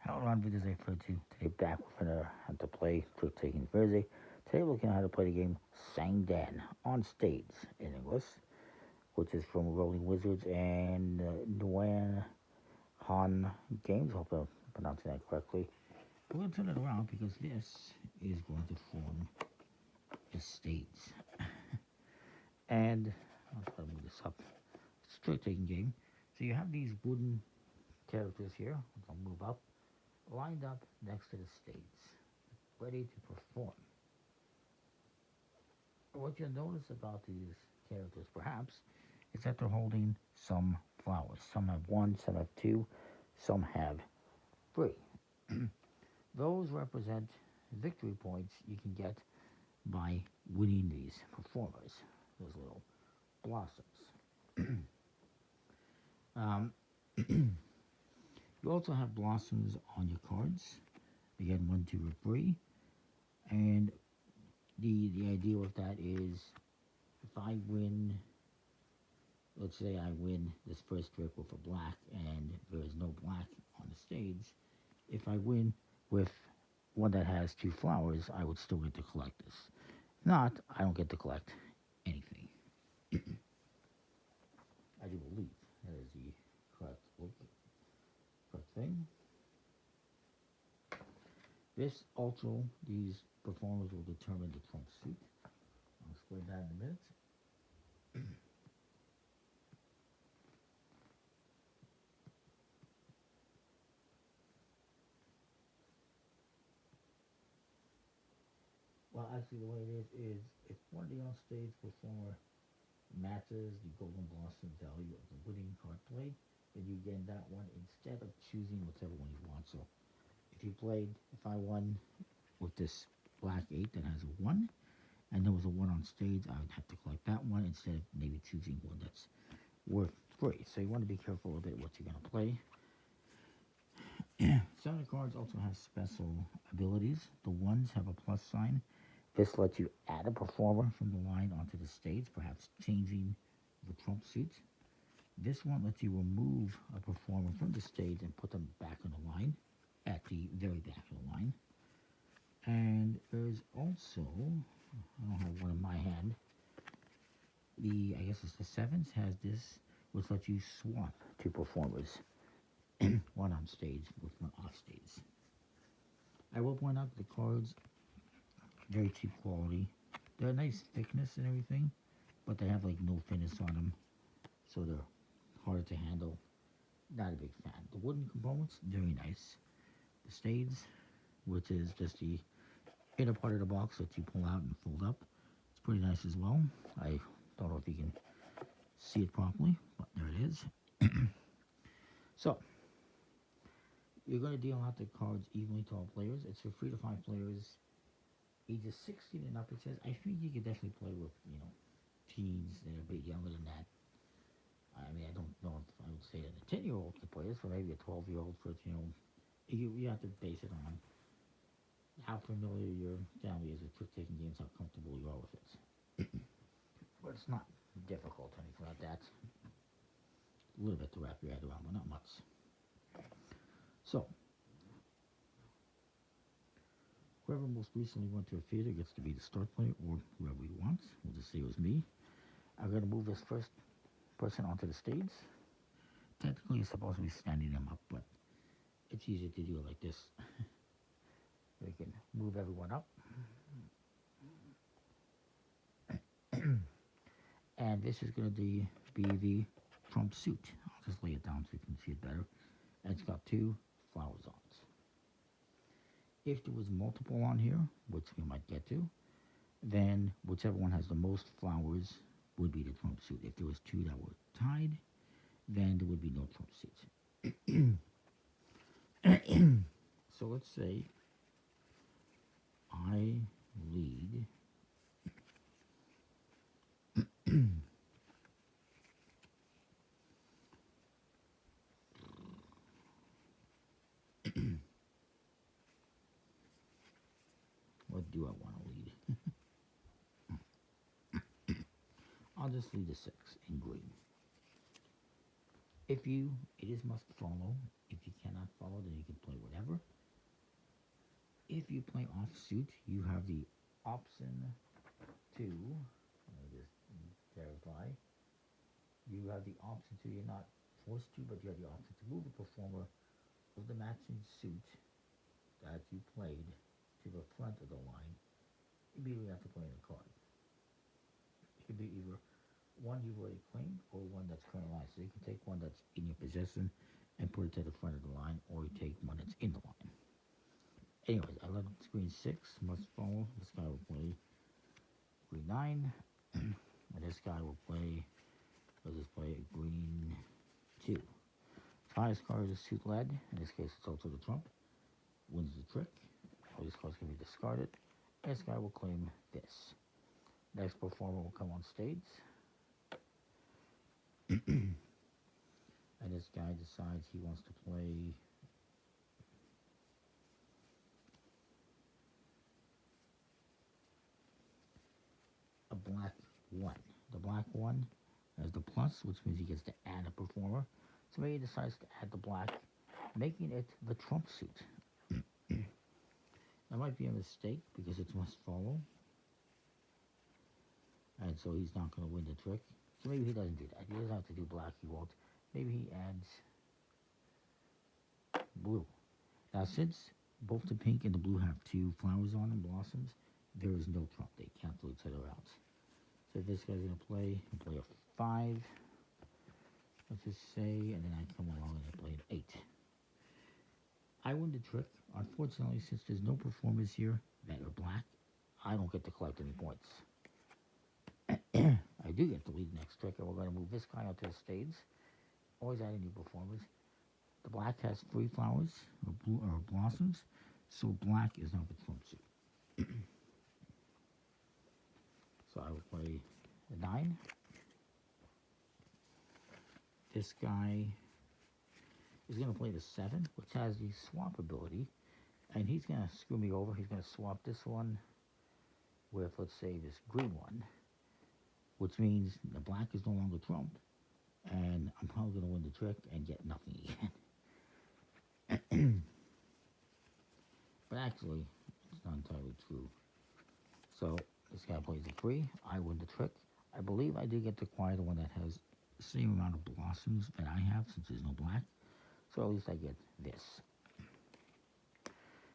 Hello, everyone. This is A42. Today back with another how to play Trick Taking Thursday. Today we're looking at how to play the game Sang Dan on stage in English, which is from Rolling Wizards and Nguyen Han Games. Hope I'm pronouncing that correctly. We're going to turn it around because this is going to form the stage. And I'll try to move this up. It's a trick taking game. So you have these wooden characters here, which I'll move up, lined up next to the stage, ready to perform. What you'll notice about these characters, perhaps, is that they're holding some flowers. Some have one, some have two, some have three. Those represent victory points you can get by winning these performers, those little blossoms. um, you also have blossoms on your cards. Again, 1, 2, or 3. And the idea with that is if I win, let's say I win this first trick with a black and there is no black on the stage, if I win with one that has 2 flowers, I would still get to collect this. If not, I don't get to collect anything. I do believe that is the correct thing. This also, these performers will determine the trump suit. I'll explain that in a minute. Well, actually, the way it is if one of the on-stage performer matches the golden blossom value of the winning card play, then you get that one instead of choosing whichever one you want. So, if I won with this black 8 that has a 1, and there was a 1 on stage, I would have to collect that one instead of maybe choosing one that's worth 3. So you want to be careful a bit what you're going to play. Some of the cards also have special abilities. The ones have a plus sign. This lets you add a performer from the line onto the stage, perhaps changing the trump suit. This one lets you remove a performer from the stage and put them back on the line, at the very back of the line. And there's also, I don't have one in my hand, I guess it's the 7th, has this, which lets you swap 2 performers, one on stage with one off stage. I will point out the cards, very cheap quality. They're a nice thickness and everything, but they have like no finish on them, so they're harder to handle. Not a big fan. The wooden components, very nice. The stage, which is just the inner part of the box that you pull out and fold up, it's pretty nice as well. I don't know if you can see it properly, but there it is. So, you're going to deal out the cards evenly to all players. It's for 3 to 5 players, ages 16 and up. It says, I think you could definitely play with, teens that are a bit younger than that. I mean, I don't know if I would say that a 10-year-old could play this, or maybe a 12-year-old, 13-year-old. You have to base it on how familiar your family is with trick-taking games, how comfortable you are with it. But it's not difficult or anything like that. A little bit to wrap your head around, but not much. So, whoever most recently went to a theater gets to be the start player, or whoever he wants. We'll just say it was me. I'm going to move this first person onto the stage. Technically, it's supposed to be standing them up, but it's easier to do it like this. We can move everyone up. And this is going to be the trump suit. I'll just lay it down so you can see it better. And it's got 2 flowers on it. If there was multiple on here, which we might get to, then whichever one has the most flowers would be the trump suit. If there was 2 that were tied, then there would be no trump suits. So let's say I lead what do I want to lead? I'll just lead a 6 in green. It is must follow. If you cannot follow, then you can play whatever. If you play offsuit, you have the option to, let me just verify, you have the option to, you're not forced to, but you have the option to move the performer of the matching suit that you played to the front of the line immediately after playing the card. It could be either one you've already claimed or one that's currently live. So you can take one that's in your possession and put it to the front of the line, or you take one that's in the line. Anyways, I left screen 6, must follow. This guy will play green 9, and this guy will play, let's just play green 2. Highest card is suit lead, in this case it's also the trump, wins the trick. All these cards can be discarded. This guy will claim this. Next performer will come on stage. And this guy decides he wants to play a black 1. The black 1 has the plus, which means he gets to add a performer. So maybe he decides to add the black, making it the trump suit. That might be a mistake because it's must follow. And so he's not going to win the trick. So maybe he doesn't do that. He doesn't have to do black, he won't. Maybe he adds blue. Now since both the pink and the blue have 2 flowers on them, blossoms, there is no trump. They cancel each other out. So this guy's going to play a 5, let's just say, and then I come along and I play an 8. I win the trick. Unfortunately, since there's no performers here that are black, I don't get to collect any points. I do get to lead the next trick, and we're going to move this guy onto the stage. Always adding new performers. The black has 3 flowers, or blossoms, so black is now the trump suit. So I will play a 9. This guy is going to play the 7, which has the swap ability, and he's going to screw me over. He's going to swap this one with, let's say, this green one, which means the black is no longer trumped, and I'm probably going to win the trick and get nothing again. But actually, it's not entirely true. So this guy plays a 3. I win the trick. I believe I do get to acquire the one that has the same amount of blossoms that I have, since there's no black. So at least I get this.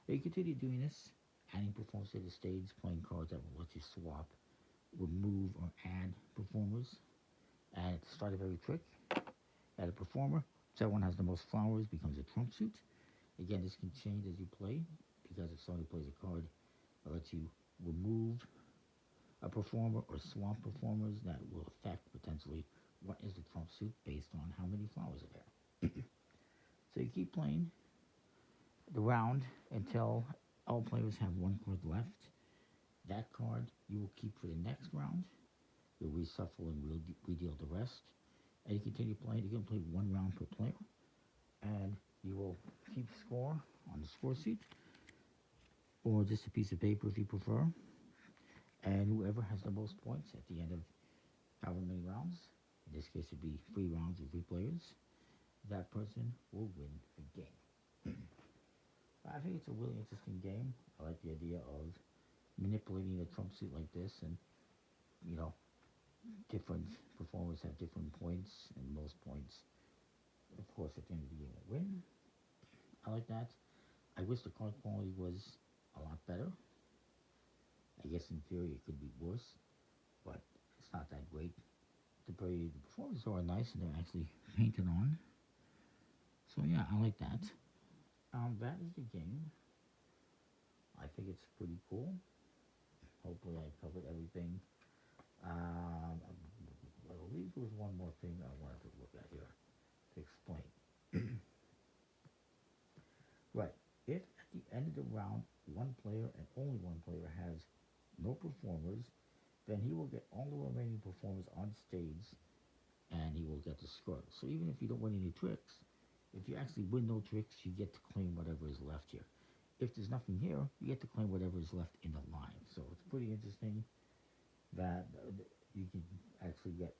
You continue doing this, adding performers to the stage, playing cards that will let you swap, remove, or add performers. And at the start of every trick, add a performer. Whichever one has the most flowers becomes a trump suit. Again, this can change as you play, because if somebody plays a card that lets you remove a performer or swap performers, that will affect potentially what is the trump suit based on how many flowers are there. So you keep playing the round until all players have 1 card left. That card you will keep for the next round. You'll reshuffle and redeal the rest. And you continue playing. You can play 1 round per player. And you will keep score on the score sheet, or just a piece of paper if you prefer. And whoever has the most points at the end of however many rounds, in this case it'd be 3 rounds with 3 players, that person will win the game. I think it's a really interesting game. I like the idea of manipulating a trump suit like this, and you know, different performers have different points, and most points, of course, at the end of the game will win. I like that. I wish the card quality was a lot better. I guess in theory it could be worse, but it's not that great. The performances are nice, and they're actually painted on. So yeah, I like that. That is the game. I think it's pretty cool. Hopefully I covered everything. I believe there was one more thing I wanted to look at here to explain. Right. If at the end of the round, 1 player and only 1 player has no performers, then he will get all the remaining performers on stage, and he will get the score. So even if you don't win any tricks, if you actually win no tricks, you get to claim whatever is left here. If there's nothing here, you get to claim whatever is left in the line. So it's pretty interesting that you can actually get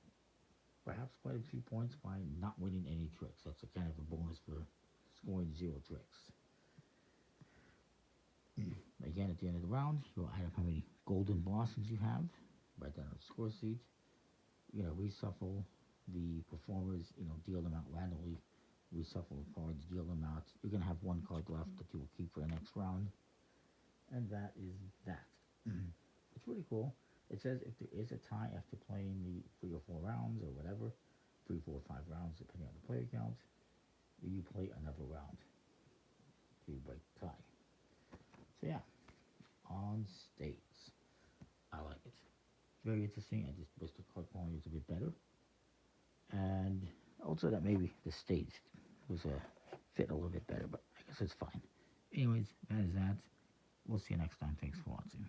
perhaps quite a few points by not winning any tricks. That's a kind of a bonus for scoring 0 tricks. at the end of the round, you'll add up how many golden blossoms you have. Write down on the score sheet. You're going to reshuffle the performers, deal them out randomly. Reshuffle the cards, deal them out. You're going to have one card left that you will keep for the next round. And that is that. It's really cool. It says if there is a tie after playing the 3 or 4 rounds or whatever, 3, 4, 5 rounds depending on the player count, you play another round to break the tie. So yeah, on stage. I like it. It's very interesting. I just wish the card quality was a bit better. And also that maybe the stage was fit a little bit better, but I guess it's fine. Anyways, that is that. We'll see you next time. Thanks for watching.